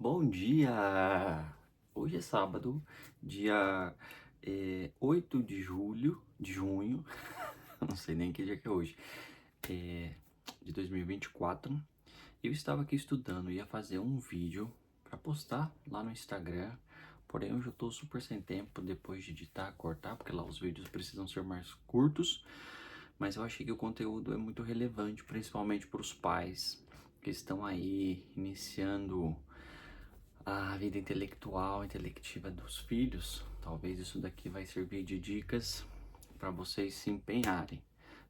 Bom dia! Hoje é sábado, dia 8 de junho, não sei nem que dia que é hoje, é, de 2024. Eu estava aqui estudando, ia fazer um vídeo para postar lá no Instagram, porém hoje eu tô super sem tempo depois de editar, cortar, porque lá os vídeos precisam ser mais curtos, mas eu achei que o conteúdo é muito relevante, principalmente para os pais que estão aí iniciando a vida intelectual, intelectiva dos filhos. Talvez isso daqui vai servir de dicas para vocês se empenharem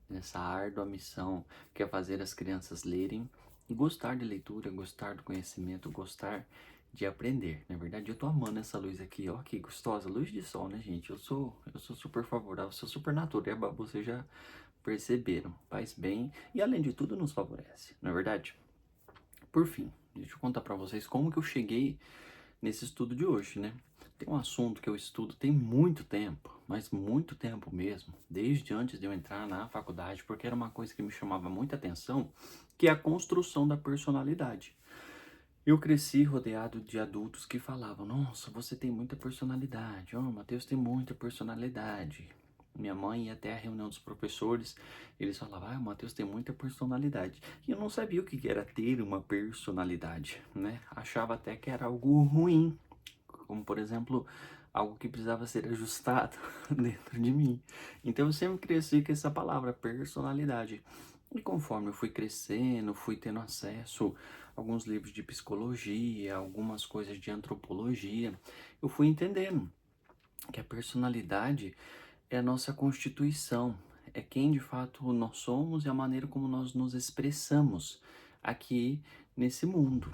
nessa árdua missão que é fazer as crianças lerem e gostar de leitura, gostar do conhecimento, gostar de aprender. Na verdade, eu tô amando essa luz aqui, ó, que gostosa, luz de sol, né, gente? Eu sou super favorável, sou super natureba, vocês já perceberam. Faz bem e além de tudo nos favorece, não é verdade? Por fim, deixa eu contar para vocês como que eu cheguei nesse estudo de hoje, né? Tem um assunto que eu estudo tem muito tempo, mas muito tempo mesmo, desde antes de eu entrar na faculdade, porque era uma coisa que me chamava muita atenção, que é a construção da personalidade. Eu cresci rodeado de adultos que falavam: Nossa, você tem muita personalidade. Oh, Matheus tem muita personalidade. Minha mãe ia até a reunião dos professores, eles falavam: Ah, o Matheus tem muita personalidade. E eu não sabia o que era ter uma personalidade, né? Achava até que era algo ruim, como por exemplo, algo que precisava ser ajustado dentro de mim. Então eu sempre cresci com essa palavra, personalidade. E conforme eu fui crescendo, fui tendo acesso a alguns livros de psicologia, algumas coisas de antropologia, eu fui entendendo que a personalidade é a nossa constituição, é quem de fato nós somos e a maneira como nós nos expressamos aqui nesse mundo.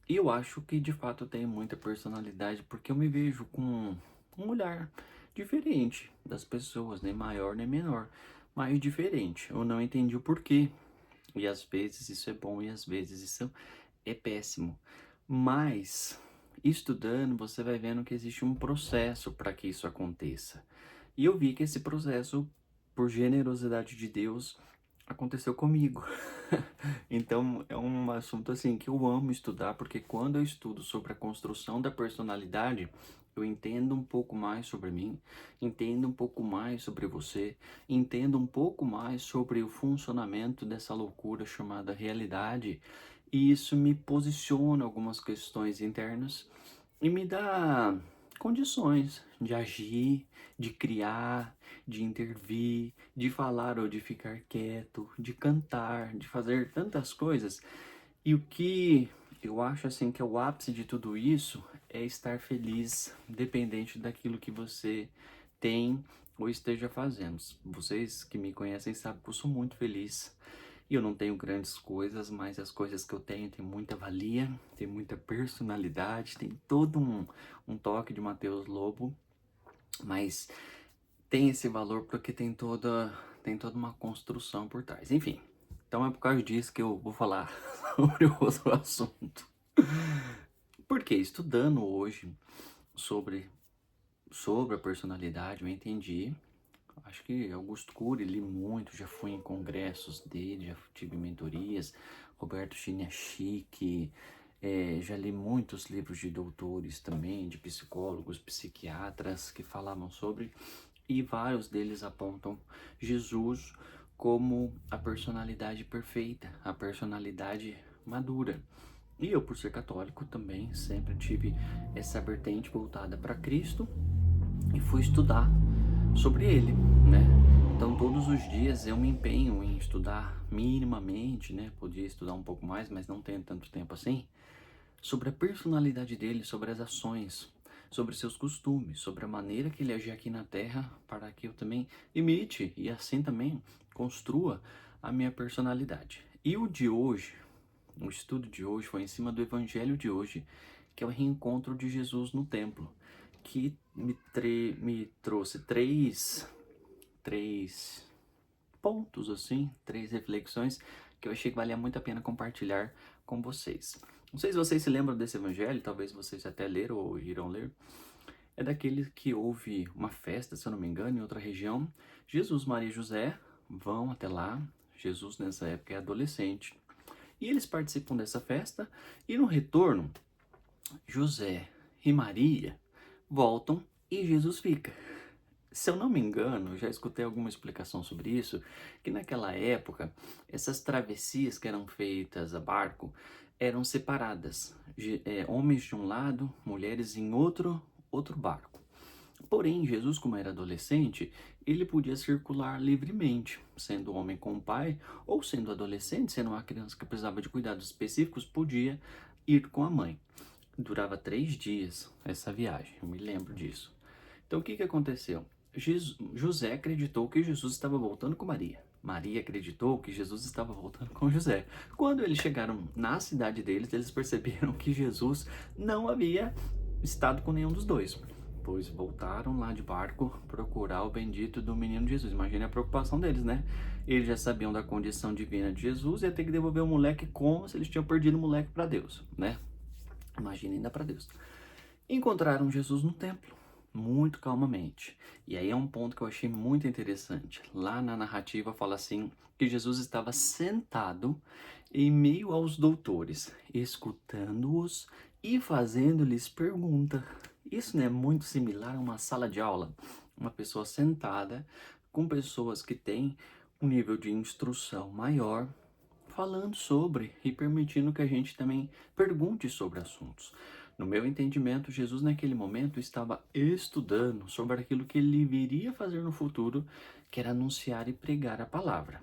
E eu acho que de fato eu tenho muita personalidade porque eu me vejo com um olhar diferente das pessoas, nem maior nem menor, mas diferente. Eu não entendi o porquê. E às vezes isso é bom e às vezes isso é péssimo. Mas estudando, você vai vendo que existe um processo para que isso aconteça. E eu vi que esse processo, por generosidade de Deus, aconteceu comigo. Então é um assunto assim que eu amo estudar, porque quando eu estudo sobre a construção da personalidade, eu entendo um pouco mais sobre mim, entendo um pouco mais sobre você, entendo um pouco mais sobre o funcionamento dessa loucura chamada realidade, e isso me posiciona algumas questões internas e me dá condições de agir, de criar, de intervir, de falar ou de ficar quieto, de cantar, de fazer tantas coisas. E o que eu acho assim que é o ápice de tudo isso é estar feliz, independente daquilo que você tem ou esteja fazendo. Vocês que me conhecem sabem que eu sou muito feliz. E eu não tenho grandes coisas, mas as coisas que eu tenho têm muita valia, tem muita personalidade, tem todo um toque de Mateus Lobo, mas tem esse valor porque tem toda uma construção por trás. Enfim, então é por causa disso que eu vou falar sobre o outro assunto. Porque estudando hoje sobre, sobre a personalidade, eu entendi. Acho que Augusto Cury, li muito, já fui em congressos dele, já tive mentorias, Roberto Chiniachiki, já li muitos livros de doutores também, de psicólogos, psiquiatras que falavam sobre, e vários deles apontam Jesus como a personalidade perfeita, a personalidade madura. E eu, por ser católico, também sempre tive essa vertente voltada para Cristo e fui estudar sobre ele, né? Então todos os dias eu me empenho em estudar minimamente, né? Podia estudar um pouco mais, mas não tenho tanto tempo assim, sobre a personalidade dele, sobre as ações, sobre seus costumes, sobre a maneira que ele agia aqui na Terra, para que eu também imite e assim também construa a minha personalidade. E o de hoje, o estudo de hoje foi em cima do evangelho de hoje, que é o reencontro de Jesus no templo, que me trouxe três pontos assim, três reflexões que eu achei que valia muito a pena compartilhar com vocês. Não sei se vocês se lembram desse evangelho, talvez vocês até leram ou irão ler. É daquele que houve uma festa, se eu não me engano, em outra região. Jesus, Maria e José vão até lá. Jesus nessa época é adolescente. E eles participam dessa festa e no retorno José e Maria voltam e Jesus fica. Se eu não me engano, já escutei alguma explicação sobre isso, que naquela época, essas travessias que eram feitas a barco eram separadas. Homens de um lado, mulheres em outro barco. Porém, Jesus, como era adolescente, ele podia circular livremente, sendo homem com o pai, ou sendo adolescente, sendo uma criança que precisava de cuidados específicos, podia ir com a mãe. Durava 3 dias essa viagem, eu me lembro disso. Então, o que aconteceu? José acreditou que Jesus estava voltando com Maria. Maria acreditou que Jesus estava voltando com José. Quando eles chegaram na cidade deles, eles perceberam que Jesus não havia estado com nenhum dos dois. Pois voltaram lá de barco procurar o bendito do menino Jesus. Imagina a preocupação deles, né? Eles já sabiam da condição divina de Jesus e ia ter que devolver o moleque como se eles tinham perdido o moleque para Deus, né? Imagina ainda para Deus. Encontraram Jesus no templo, muito calmamente. E aí é um ponto que eu achei muito interessante. Lá na narrativa fala assim que Jesus estava sentado em meio aos doutores, escutando-os e fazendo-lhes pergunta. Isso não é muito similar a uma sala de aula? Uma pessoa sentada com pessoas que têm um nível de instrução maior, falando sobre e permitindo que a gente também pergunte sobre assuntos. No meu entendimento, Jesus naquele momento estava estudando sobre aquilo que ele viria fazer no futuro, que era anunciar e pregar a palavra.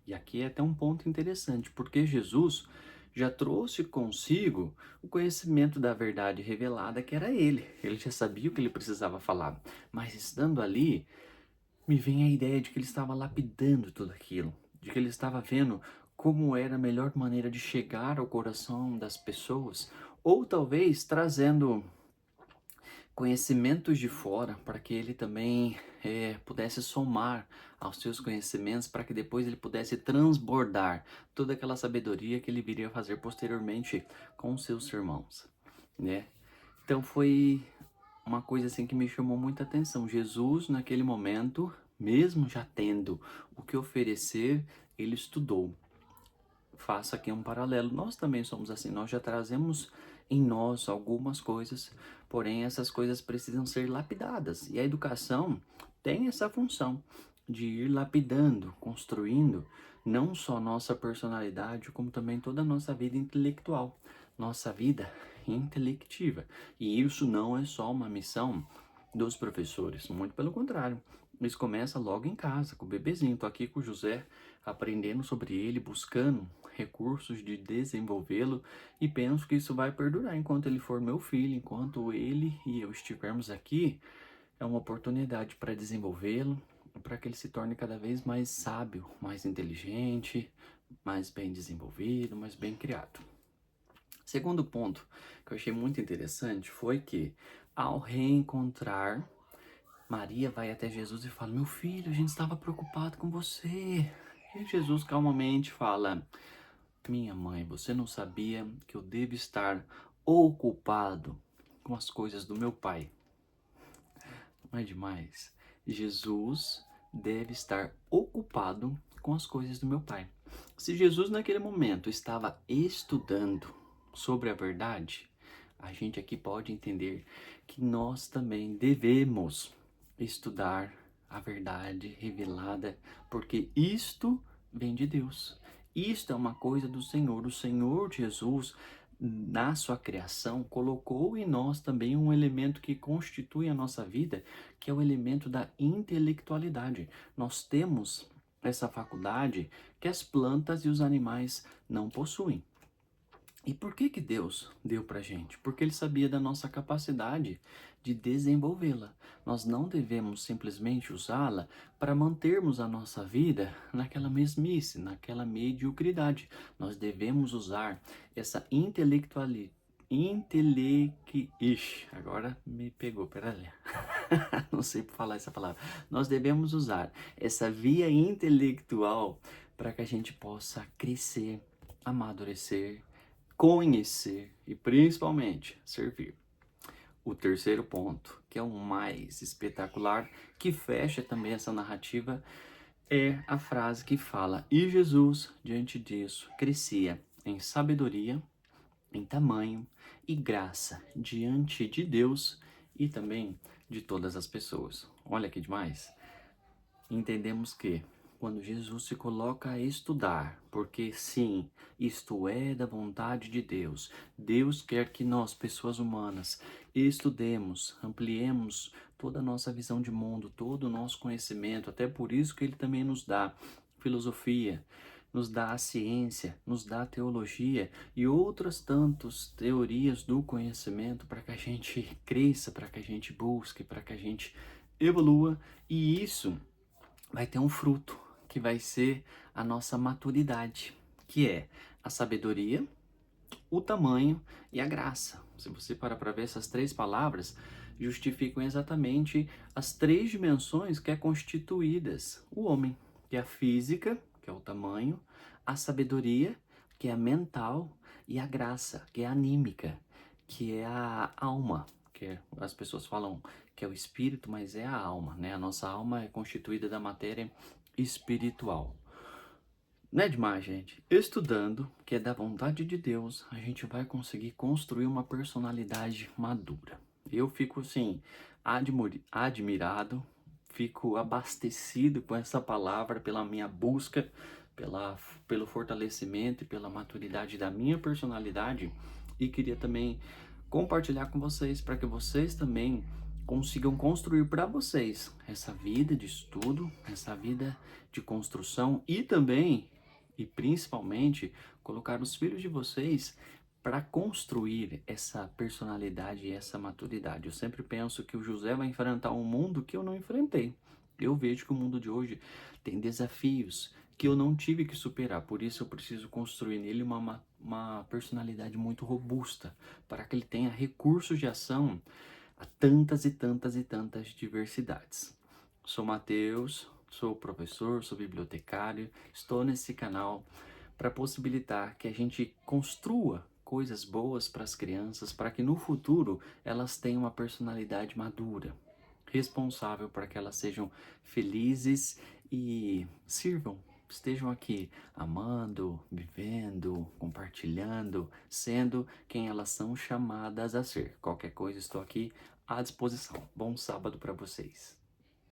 E aqui é até um ponto interessante, porque Jesus já trouxe consigo o conhecimento da verdade revelada que era ele. Ele já sabia o que ele precisava falar. Mas estando ali, me vem a ideia de que ele estava lapidando tudo aquilo, de que ele estava vendo como era a melhor maneira de chegar ao coração das pessoas, ou talvez trazendo conhecimentos de fora para que ele também pudesse somar aos seus conhecimentos, para que depois ele pudesse transbordar toda aquela sabedoria que ele viria fazer posteriormente com seus irmãos, né? Então foi uma coisa assim que me chamou muita atenção. Jesus, naquele momento, mesmo já tendo o que oferecer, ele estudou. Faço aqui um paralelo. Nós também somos assim, nós já trazemos em nós algumas coisas, porém essas coisas precisam ser lapidadas. E a educação tem essa função de ir lapidando, construindo não só nossa personalidade, como também toda a nossa vida intelectual, nossa vida intelectiva. E isso não é só uma missão dos professores, muito pelo contrário. Isso começa logo em casa, com o bebezinho. Tô aqui com o José, aprendendo sobre ele, buscando recursos de desenvolvê-lo e penso que isso vai perdurar enquanto ele for meu filho, enquanto ele e eu estivermos aqui, é uma oportunidade para desenvolvê-lo, para que ele se torne cada vez mais sábio, mais inteligente, mais bem desenvolvido, mais bem criado. Segundo ponto que eu achei muito interessante foi que, ao reencontrar, Maria vai até Jesus e fala: Meu filho, a gente estava preocupado com você. E Jesus calmamente fala: Minha mãe, você não sabia que eu devo estar ocupado com as coisas do meu pai? Não é demais? Jesus deve estar ocupado com as coisas do meu pai. Se Jesus naquele momento estava estudando sobre a verdade, a gente aqui pode entender que nós também devemos estudar a verdade revelada, porque isto vem de Deus. Isto é uma coisa do Senhor. O Senhor Jesus, na sua criação, colocou em nós também um elemento que constitui a nossa vida, que é o elemento da intelectualidade. Nós temos essa faculdade que as plantas e os animais não possuem. E por que que Deus deu pra gente? Porque ele sabia da nossa capacidade de desenvolvê-la. Nós não devemos simplesmente usá-la para mantermos a nossa vida naquela mesmice, naquela mediocridade. Nós devemos usar essa Ixi, agora me pegou, peraí. Não sei falar essa palavra. Nós devemos usar essa via intelectual para que a gente possa crescer, amadurecer, conhecer e principalmente servir. O terceiro ponto, que é o mais espetacular, que fecha também essa narrativa, é a frase que fala: E Jesus, diante disso, crescia em sabedoria, em tamanho e graça diante de Deus e também de todas as pessoas. Olha que demais! Entendemos que quando Jesus se coloca a estudar, porque sim, isto é da vontade de Deus, Deus quer que nós, pessoas humanas, estudemos, ampliemos toda a nossa visão de mundo, todo o nosso conhecimento, até por isso que Ele também nos dá filosofia, nos dá a ciência, nos dá a teologia e outras tantas teorias do conhecimento para que a gente cresça, para que a gente busque, para que a gente evolua, e isso vai ter um fruto, que vai ser a nossa maturidade, que é a sabedoria, o tamanho e a graça. Se você parar para ver, essas três palavras justificam exatamente as três dimensões que é constituídas o homem, que é a física, que é o tamanho, a sabedoria, que é a mental, e a graça, que é a anímica, que é a alma, as pessoas falam que é o espírito, mas é a alma, né? A nossa alma é constituída da matéria espiritual. Não é demais, gente. Estudando, que é da vontade de Deus, a gente vai conseguir construir uma personalidade madura. Eu fico, assim, admirado, fico abastecido com essa palavra pela minha busca, pelo fortalecimento e pela maturidade da minha personalidade. E queria também compartilhar com vocês para que vocês também consigam construir para vocês essa vida de estudo, essa vida de construção e também e principalmente colocar os filhos de vocês para construir essa personalidade e essa maturidade. Eu sempre penso que o José vai enfrentar um mundo que eu não enfrentei. Eu vejo que o mundo de hoje tem desafios que eu não tive que superar, por isso eu preciso construir nele uma personalidade muito robusta, para que ele tenha recursos de ação a tantas e tantas e tantas diversidades. Sou Matheus, sou professor, sou bibliotecário, estou nesse canal para possibilitar que a gente construa coisas boas para as crianças, para que no futuro elas tenham uma personalidade madura, responsável para que elas sejam felizes e sirvam, estejam aqui amando, vivendo, compartilhando, sendo quem elas são chamadas a ser. Qualquer coisa, estou aqui à disposição. Bom sábado para vocês.